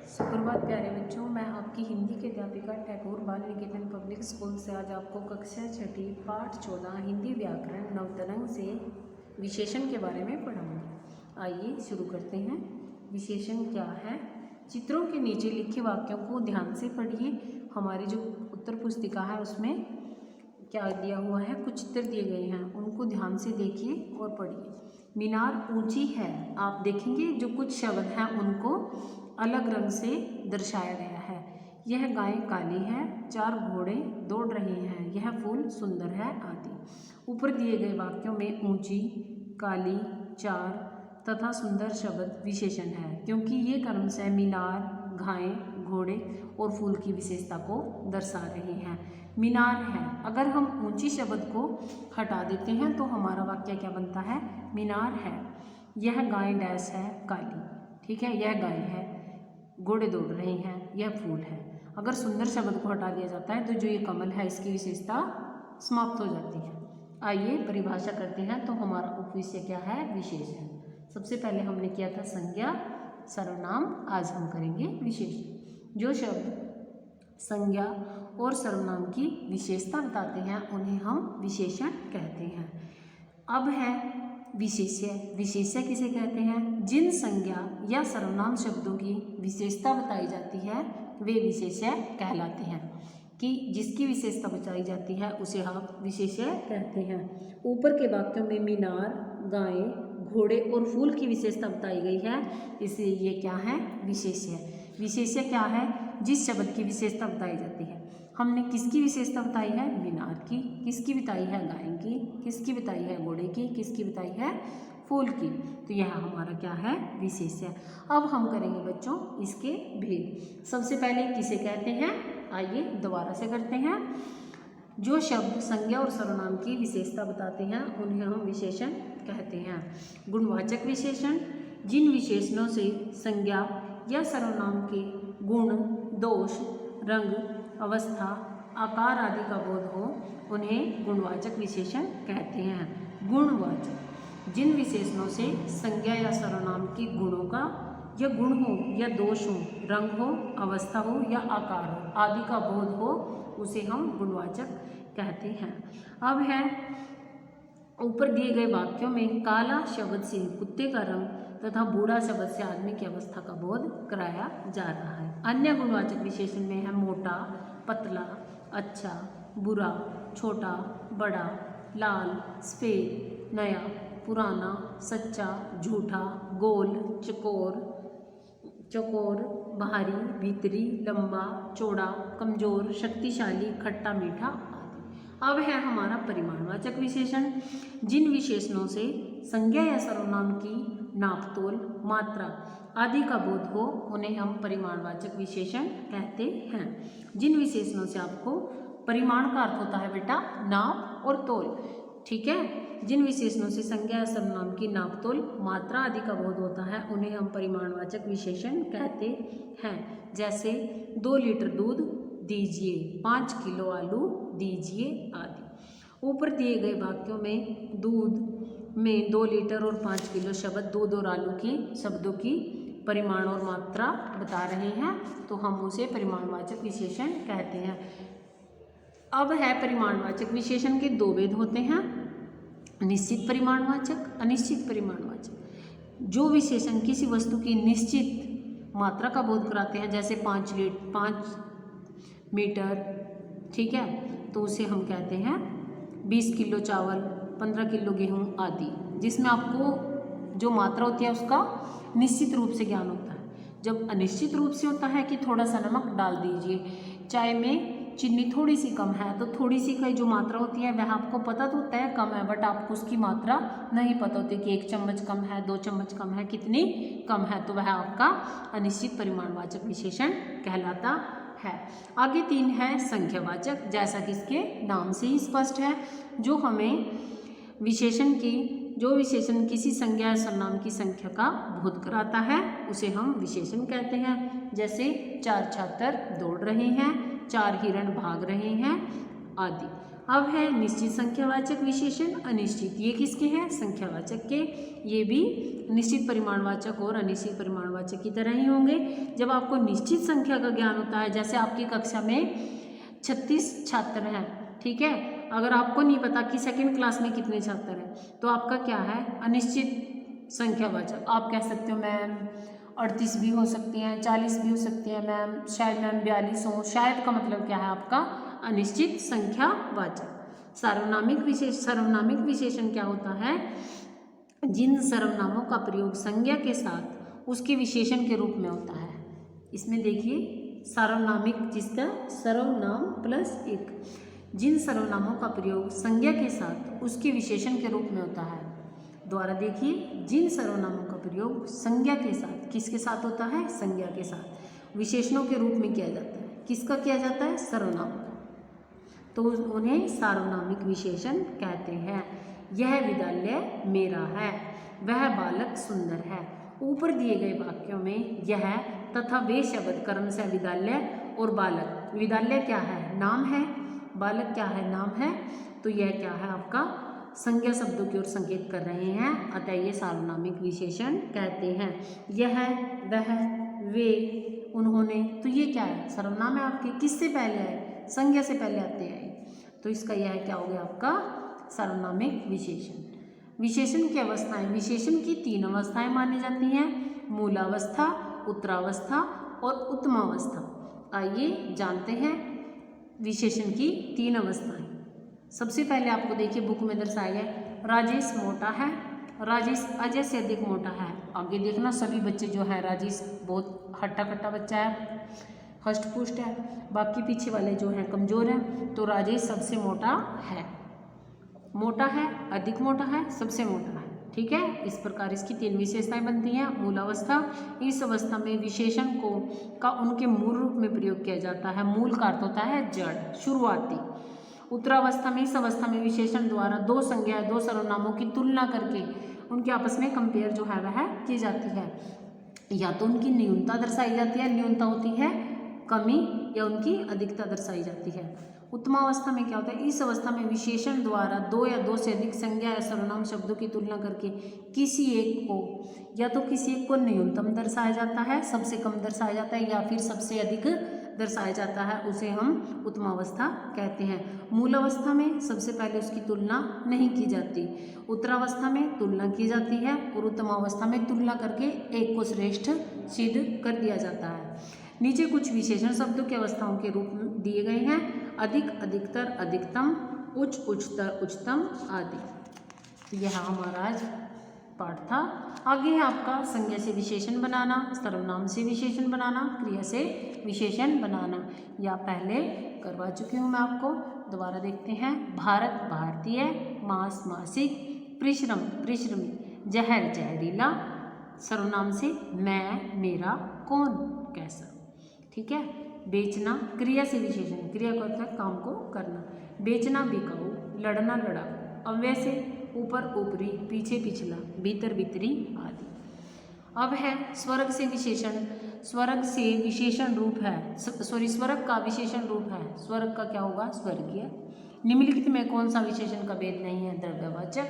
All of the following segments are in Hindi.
सुप्रभात प्यारे बच्चों, मैं आपकी हिंदी की अध्यापिका टैगोर बाल निकेतन पब्लिक स्कूल से आज आपको कक्षा छठी पाठ 14 हिंदी व्याकरण नवतरंग से विशेषण के बारे में पढ़ाऊंगी। आइए शुरू करते हैं। विशेषण क्या है? चित्रों के नीचे लिखे वाक्यों को ध्यान से पढ़िए। हमारी जो उत्तर पुस्तिका है उसमें क्या दिया हुआ है, कुछ चित्र दिए गए हैं, उनको ध्यान से देखिए और पढ़िए। मीनार ऊंची है। आप देखेंगे जो कुछ शब्द हैं उनको अलग रंग से दर्शाया गया है। यह गाय काली है, 4 घोड़े दौड़ रहे हैं, यह फूल सुंदर है आदि। ऊपर दिए गए वाक्यों में ऊंची, काली, 4 तथा सुंदर शब्द विशेषण है, क्योंकि ये क्रमशः मीनार, गाय, घोड़े और फूल की विशेषता को दर्शा रहे हैं। मीनार है, अगर हम ऊंची शब्द को हटा देते हैं तो हमारा वाक्य क्या बनता है? मीनार है। यह गाय डैश है काली, ठीक है, यह गाय है, घोड़े दौड़ रहे हैं, यह फूल है। अगर सुंदर शब्द को हटा दिया जाता है तो जो ये कमल है इसकी विशेषता समाप्त हो जाती है। आइए परिभाषा करते हैं। तो हमारा उपविषय क्या है? विशेषण। सबसे पहले हमने किया था संज्ञा, सर्वनाम, आज हम करेंगे विशेषण। जो शब्द संज्ञा और सर्वनाम की विशेषता बताते हैं उन्हें हम विशेषण कहते हैं। अब है विशेष्य। विशेष्य किसे कहते हैं? जिन संज्ञा या सर्वनाम शब्दों की विशेषता बताई जाती है वे विशेष्य कहलाते हैं। कि जिसकी विशेषता बताई जाती है उसे हम विशेष्य कहते हैं। ऊपर के वाक्यों में मीनार, गाय, घोड़े और फूल की विशेषता बताई गई है, इसलिए ये क्या है? विशेष्य। विशेष्य क्या है? जिस शब्द की विशेषता बताई जाती है। हमने किसकी विशेषता बताई है? मीनार की। किसकी बताई है? गाय की। किसकी बताई है? घोड़े की। किसकी बताई है? फूल की। तो यह हमारा क्या है? विशेष्य। अब हम करेंगे बच्चों इसके भेद। सबसे पहले किसे कहते हैं? आइए दोबारा से करते हैं। जो शब्द संज्ञा और सर्वनाम की विशेषता बताते हैं उन्हें हम विशेषण कहते हैं। गुणवाचक विशेषण, जिन विशेषणों से संज्ञा या सर्वनाम के गुण, दोष, रंग, अवस्था, आकार आदि का बोध हो उन्हें गुणवाचक विशेषण कहते हैं। गुणवाचक, जिन विशेषणों से संज्ञा या सर्वनाम के गुणों का या गुण हो या दोष हो, रंग हो, अवस्था हो या आकार हो आदि का बोध हो उसे हम गुणवाचक कहते हैं। अब है ऊपर दिए गए वाक्यों में काला शब्द से कुत्ते का रंग तथा बूढ़ा शब्द से आदमी की अवस्था का बोध कराया जा रहा है। अन्य गुणवाचक विशेषण में है मोटा, पतला, अच्छा, बुरा, छोटा, बड़ा, लाल, सफेद, नया, पुराना, सच्चा, झूठा, गोल, चकोर, बाहरी, भीतरी, लंबा, चौड़ा, कमजोर, शक्तिशाली, खट्टा, मीठा आदि। अब है हमारा परिमाणवाचक विशेषण, जिन विशेषणों से संज्ञा या सर्वनाम की नापतोल, मात्रा आदि का बोध हो उन्हें हम परिमाणवाचक विशेषण कहते हैं। जिन विशेषणों से आपको परिमाण का अर्थ होता है बेटा नाप और तोल, ठीक है। जिन विशेषणों से संज्ञा या सर्वनाम की नापतोल, मात्रा आदि का बोध होता है उन्हें हम परिमाणवाचक विशेषण कहते हैं। जैसे 2 लीटर दूध दीजिए, 5 किलो आलू दीजिए आदि। ऊपर दिए गए वाक्यों में दूध में 2 लीटर और 5 किलो शब्द दूध और आलू की शब्दों की परिमाण और मात्रा बता रहे हैं, तो हम उसे परिमाणवाचक विशेषण कहते हैं। अब है परिमाणवाचक विशेषण के 2 भेद होते हैं, निश्चित परिमाणवाचक, अनिश्चित परिमाणवाचक। जो विशेषण किसी वस्तु की निश्चित मात्रा का बोध कराते हैं, जैसे 5 मीटर, ठीक है, तो उसे हम कहते हैं 20 किलो चावल, 15 किलो गेहूं आदि, जिसमें आपको जो मात्रा होती है उसका निश्चित रूप से ज्ञान होता है। जब अनिश्चित रूप से होता है कि थोड़ा सा नमक डाल दीजिए, चाय में चीनी थोड़ी सी कम है, तो थोड़ी सी का जो मात्रा होती है वह आपको पता तो होता है कम है, बट आपको उसकी मात्रा नहीं पता होती कि 1 चम्मच कम है, 2 चम्मच कम है, कितनी कम है, तो वह आपका अनिश्चित परिमाणवाचक विशेषण कहलाता है। आगे 3 है संख्यावाचक, जैसा कि इसके नाम से ही स्पष्ट है, जो विशेषण किसी संज्ञा या सर्वनाम की संख्या का बोध कराता है उसे हम विशेषण कहते हैं। जैसे 4 छात्र दौड़ रहे हैं, 4 हिरण भाग रहे हैं आदि। अब है निश्चित संख्यावाचक विशेषण, अनिश्चित। ये किसके हैं? संख्यावाचक के। ये भी निश्चित परिमाणवाचक और अनिश्चित परिमाणवाचक की तरह ही होंगे। जब आपको निश्चित संख्या का ज्ञान होता है, जैसे आपकी कक्षा में 36 छात्र हैं, ठीक है, अगर आपको नहीं पता कि सेकंड क्लास में कितने छात्र हैं, तो आपका क्या है? अनिश्चित संख्यावाचक। आप कह सकते हो मैम 38 भी हो सकती हैं, 40 भी हो सकती हैं मैम, शायद मैम 42 हो। शायद का मतलब क्या है आपका? अनिश्चित संख्यावाचक। सार्वनामिक विशेषण क्या होता है? जिन सर्वनामों का प्रयोग संज्ञा के साथ उसके विशेषण के रूप में होता है। इसमें देखिए सार्वनामिक, जिसका सर्वनाम प्लस एक, जिन सर्वनामों का प्रयोग संज्ञा के साथ उसके विशेषण के रूप में होता है। द्वारा देखिए, जिन सर्वनामों का प्रयोग संज्ञा के साथ, किसके साथ होता है? संज्ञा के साथ विशेषणों के रूप में किया जाता है। किसका किया जाता है? सर्वनाम का। तो उन्हें सार्वनामिक विशेषण कहते हैं। यह विद्यालय मेरा है, वह बालक सुंदर है। ऊपर दिए गए वाक्यों में यह तथा वे शब्द क्रमशः विद्यालय और बालक, विद्यालय क्या है? नाम है, बालक क्या है? नाम है। तो यह क्या है? आपका संज्ञा शब्दों की ओर संकेत कर रहे हैं, अतः ये सार्वनामिक विशेषण कहते हैं। यह, वह, वे, उन्होंने, तो ये क्या है? सर्वनाम है आपके। किससे पहले आए? संज्ञा से पहले आते हैं। तो इसका यह क्या हो गया आपका? सार्वनामिक विशेषण। विशेषण की अवस्थाएं, विशेषण की 3 अवस्थाएं मानी जाती हैं, मूलावस्था, उत्तरावस्था और उत्तमावस्था। आइए जानते हैं विशेषण की 3 अवस्थाएं। सबसे पहले आपको देखिए बुक में दर्शाया गया, राजेश मोटा है, राजेश अजय से अधिक मोटा है। आगे देखना, सभी बच्चे जो है, राजेश बहुत हट्टा कट्टा बच्चा है, हष्ट पुष्ट है, बाकी पीछे वाले जो हैं कमज़ोर हैं। तो राजेश सबसे मोटा है, मोटा है, अधिक मोटा है, सबसे मोटा है, ठीक है। इस प्रकार इसकी 3 विशेषताएं बनती हैं। मूलावस्था, इस अवस्था में विशेषण का उनके मूल रूप में प्रयोग किया जाता है। मूल का अर्थ होता है जड़, शुरुआती। उत्तरावस्था में, इस अवस्था में विशेषण द्वारा 2 संज्ञाएं, 2 सर्वनामों की तुलना करके उनके आपस में कंपेयर जो है वह की जाती है। या तो उनकी न्यूनता दर्शाई जाती है, न्यूनता होती है कमी, या उनकी अधिकता दर्शाई जाती है। उत्तमावस्था में क्या होता है? इस अवस्था में विशेषण द्वारा 2 या 2 से अधिक संज्ञा या सर्वनाम शब्दों की तुलना करके किसी एक को, या तो किसी एक को न्यूनतम दर्शाया जाता है, सबसे कम दर्शाया जाता है, या फिर सबसे अधिक दर्शाया जाता है, उसे हम उत्तमावस्था कहते हैं। मूल अवस्था में सबसे पहले उसकी तुलना नहीं की जाती, उत्तरावस्था में तुलना की जाती है, और उत्तमावस्था में तुलना करके एक को श्रेष्ठ सिद्ध कर दिया जाता है। नीचे कुछ विशेषण शब्दों की अवस्थाओं के रूप में दिए गए हैं, अधिक, अधिकतर, अधिकतम, उच्च, उच्चतर, उच्चतम आदि। तो यह हमारा आज पाठ था। आगे है आपका संज्ञा से विशेषण बनाना, सर्वनाम से विशेषण बनाना, क्रिया से विशेषण बनाना। या पहले करवा चुकी हूँ मैं आपको, दोबारा देखते हैं। भारत भारतीय, मास मासिक, परिश्रम परिश्रमी, जहर जहरीला। सर्वनाम से मैं, मेरा, कौन, कैसा, ठीक है। बेचना, क्रिया से विशेषण, क्रिया का अर्थ है काम को करना। बेचना बिकाऊ, लड़ना लड़ाकू। अव्यय से ऊपर ऊपरी, पीछे पिछला, भीतर भीतरी आदि। अब है स्वर्ग से विशेषण। स्वर्ग से विशेषण रूप है, स्वर्ग का विशेषण रूप है। स्वर्ग का क्या होगा? स्वर्गीय। निम्नलिखित में कौन सा विशेषण का भेद नहीं है? द्रव्यवाचक,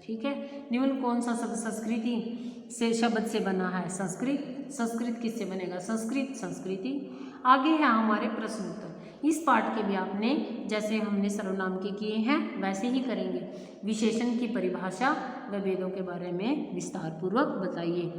ठीक है। निम्न कौन सा शब्द संस्कृति से शब्द से बना है? संस्कृत। संस्कृत किससे बनेगा? संस्कृत, संस्कृति। आगे है हमारे प्रश्न उत्तर। इस पाठ के भी आपने जैसे हमने सर्वनाम के किए हैं वैसे ही करेंगे। विशेषण की परिभाषा व भेदों के बारे में विस्तार पूर्वक बताइए।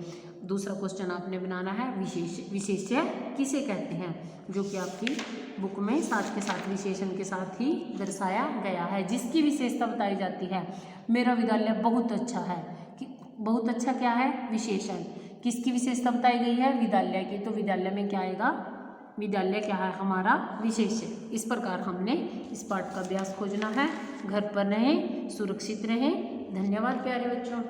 दूसरा क्वेश्चन आपने बनाना है, विशेष्य किसे कहते हैं, जो कि आपकी बुक में साथ के साथ विशेषण के साथ ही दर्शाया गया है, जिसकी विशेषता बताई जाती है। मेरा विद्यालय बहुत अच्छा है, कि बहुत अच्छा क्या है? विशेषण। किसकी विशेषता बताई गई है? विद्यालय की। तो विद्यालय में क्या आएगा? विद्यालय क्या है? हमारा विशेष्य। इस प्रकार हमने इस पाठ का अभ्यास खोजना है। घर पर रहें, सुरक्षित रहें। धन्यवाद प्यारे बच्चों।